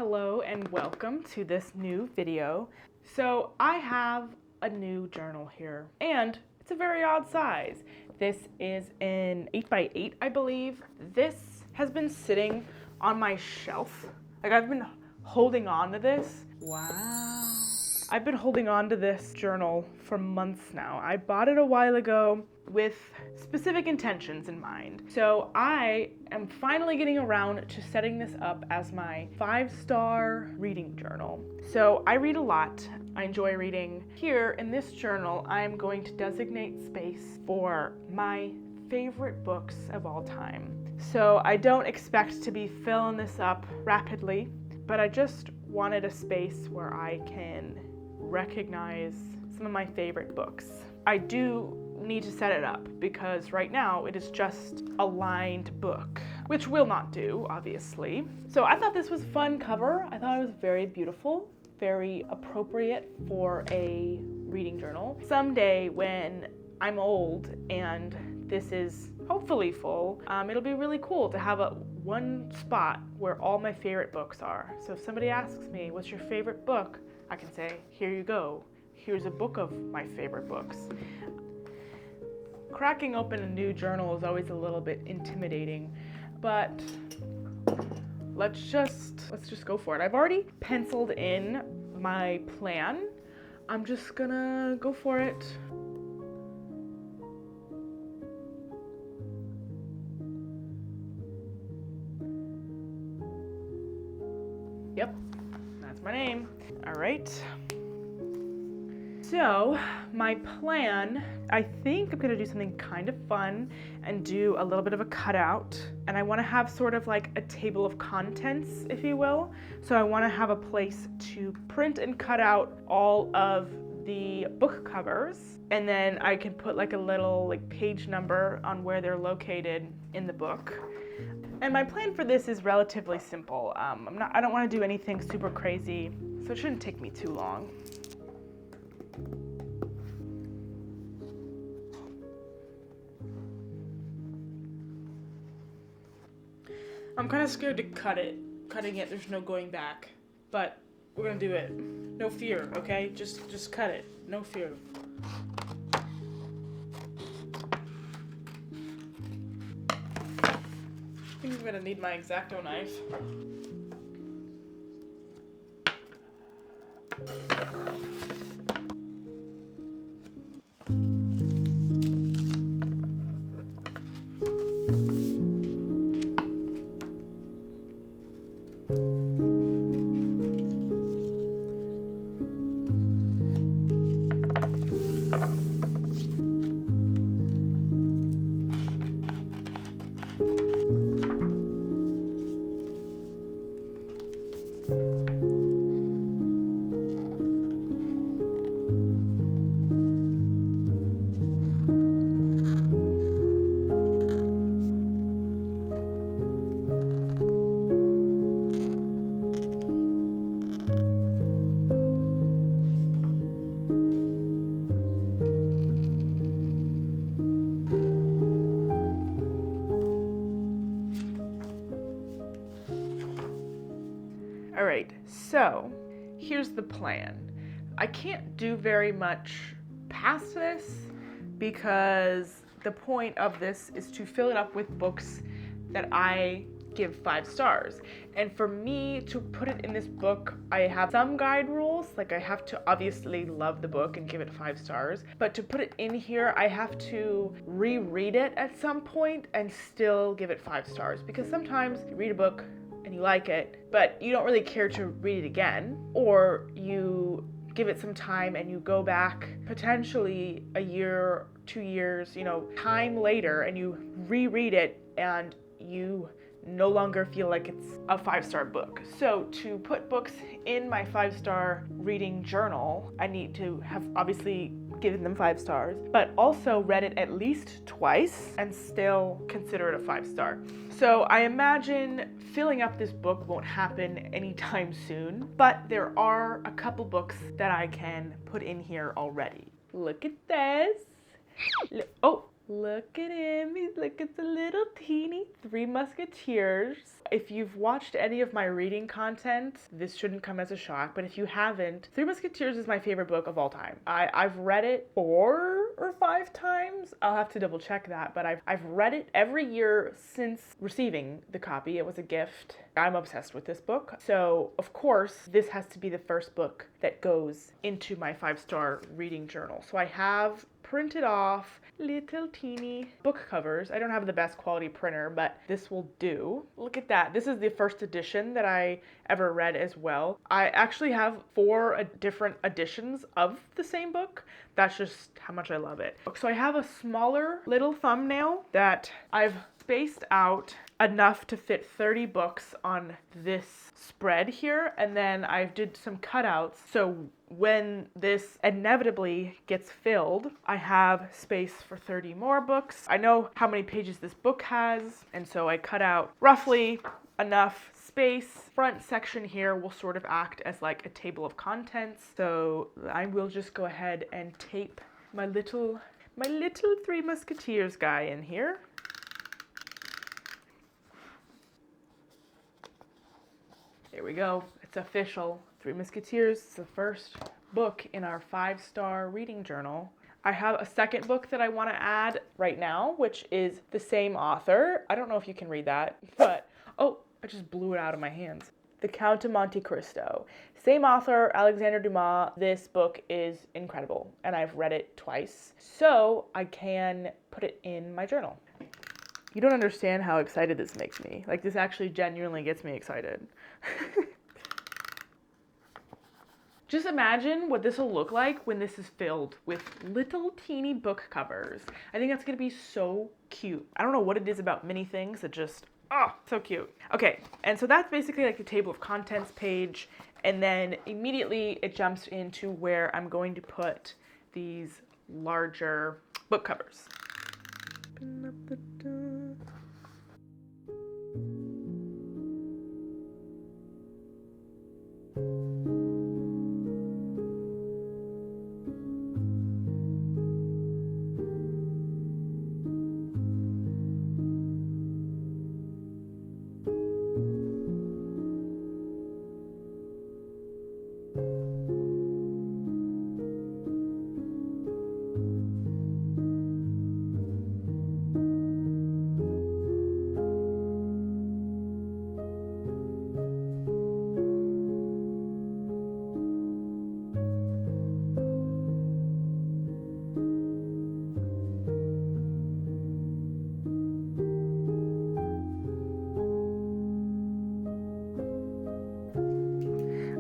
Hello and welcome to this new video. So I have a new journal here and it's a very odd size. This is an 8x8, I believe. This has been sitting on my shelf. Like I've been holding on to this. Wow. I've been holding on to this journal for months now. I bought it a while ago with specific intentions in mind. So I am finally getting around to setting this up as my 5-star reading journal. So I read a lot. I enjoy reading. Here in this journal, I am going to designate space for my favorite books of all time. So I don't expect to be filling this up rapidly, but I just wanted a space where I can recognize some of my favorite books. I do need to set it up because right now it is just a lined book, which will not do, obviously. So I thought this was a fun cover. I thought it was very beautiful, very appropriate for a reading journal. Someday when I'm old and this is hopefully full, it'll be really cool to have one spot where all my favorite books are. So if somebody asks me, what's your favorite book? I can say, here you go. Here's a book of my favorite books. Cracking open a new journal is always a little bit intimidating, but let's just go for it. I've already penciled in my plan. I'm just gonna go for it. Yep, that's my name. All right. So my plan, I think I'm gonna do something kind of fun and do a little bit of a cutout. And I wanna have sort of like a table of contents, if you will. So I wanna have a place to print and cut out all of the book covers. And then I can put like a little page number on where they're located in the book. And my plan for this is relatively simple. I don't wanna do anything super crazy, so it shouldn't take me too long. I'm kind of scared to cutting it, there's no going back, but we're gonna do it. No fear, okay? Just cut it, no fear. I think I'm gonna need my X-Acto knife. All right, so here's the plan. I can't do very much past this because the point of this is to fill it up with books that I give 5 stars. And for me to put it in this book, I have some guide rules. Like I have to obviously love the book and give it 5 stars. But to put it in here, I have to reread it at some point and still give it 5 stars. Because sometimes you read a book and you like it, but you don't really care to read it again, or you give it some time and you go back potentially a year, 2 years, time later, and you reread it and you no longer feel like it's a 5-star book. So to put books in my 5-star reading journal, I need to have obviously given them 5 stars, but also read it at least twice and still consider it a 5-star. So I imagine filling up this book won't happen anytime soon, but there are a couple books that I can put in here already. Look at this. Oh, Look at him. Look at the little teeny Three Musketeers. If you've watched any of my reading content, this shouldn't come as a shock, but if you haven't, Three Musketeers is my favorite book of all time. I've read it 4 or 5 times. I'll have to double check that, but I've read it every year since receiving the copy. It was a gift. I'm obsessed with this book. So, of course, this has to be the first book that goes into my 5-star reading journal. So I have printed off little teeny book covers. I don't have the best quality printer, but this will do. Look at that. This is the first edition that I ever read as well. I actually have 4 different editions of the same book. That's just how much I love it. So I have a smaller little thumbnail that I've spaced out enough to fit 30 books on this spread here, and then I did some cutouts so when this inevitably gets filled, I have space for 30 more books. I know how many pages this book has, and so I cut out roughly enough space. Front section here will sort of act as like a table of contents, so I will just go ahead and tape my little Three Musketeers guy in here. There we go. It's official. Three Musketeers is the first book in our 5-star reading journal. I have a second book that I want to add right now, which is the same author. I don't know if you can read that, but oh, I just blew it out of my hands. The Count of Monte Cristo. Same author, Alexander Dumas. This book is incredible, and I've read it twice, so I can put it in my journal. You don't understand how excited this makes me. Like, this actually genuinely gets me excited. Just imagine what this will look like when this is filled with little teeny book covers. I think that's gonna be so cute. I don't know what it is about mini things that just, oh, so cute. Okay, and so that's basically like the table of contents page, and then immediately it jumps into where I'm going to put these larger book covers. Open up the door.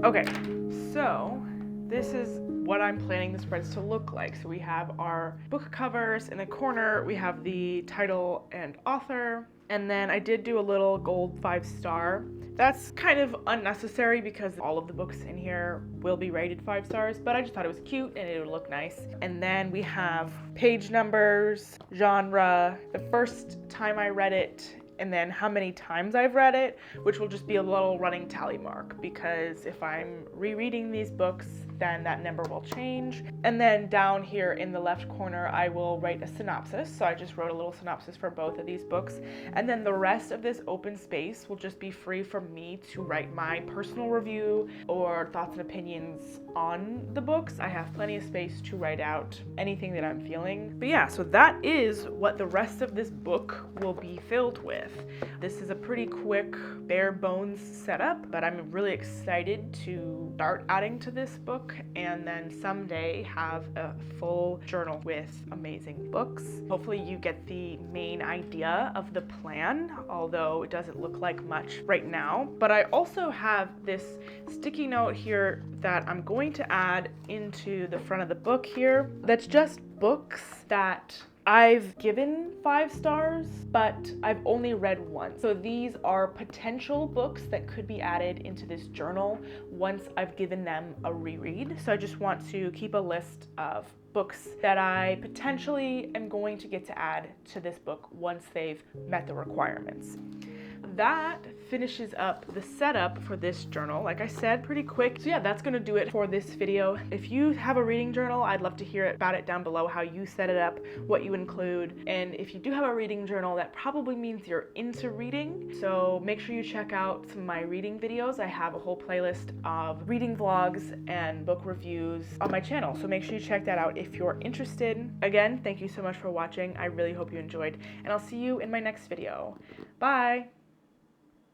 Okay, so this is what I'm planning the spreads to look like. So we have our book covers in the corner, we have the title and author, and then I did do a little gold 5-star. That's kind of unnecessary because all of the books in here will be rated 5 stars, but I just thought it was cute and it would look nice. And then we have page numbers, genre, the first time I read it, and then how many times I've read it, which will just be a little running tally mark, because if I'm rereading these books, then that number will change. And then down here in the left corner, I will write a synopsis. So I just wrote a little synopsis for both of these books. And then the rest of this open space will just be free for me to write my personal review or thoughts and opinions on the books. I have plenty of space to write out anything that I'm feeling. But yeah, so that is what the rest of this book will be filled with. This is a pretty quick, bare bones setup, but I'm really excited to start adding to this book and then someday have a full journal with amazing books. Hopefully you get the main idea of the plan, although it doesn't look like much right now. But I also have this sticky note here that I'm going to add into the front of the book here. That's just books that I've given 5 stars, but I've only read one. So these are potential books that could be added into this journal once I've given them a reread. So I just want to keep a list of books that I potentially am going to get to add to this book once they've met the requirements. That finishes up the setup for this journal. Like I said, pretty quick. So yeah, that's gonna do it for this video. If you have a reading journal, I'd love to hear about it down below, how you set it up, what you include. And if you do have a reading journal, that probably means you're into reading. So make sure you check out some of my reading videos. I have a whole playlist of reading vlogs and book reviews on my channel. So make sure you check that out if you're interested. Again, thank you so much for watching. I really hope you enjoyed, and I'll see you in my next video. Bye.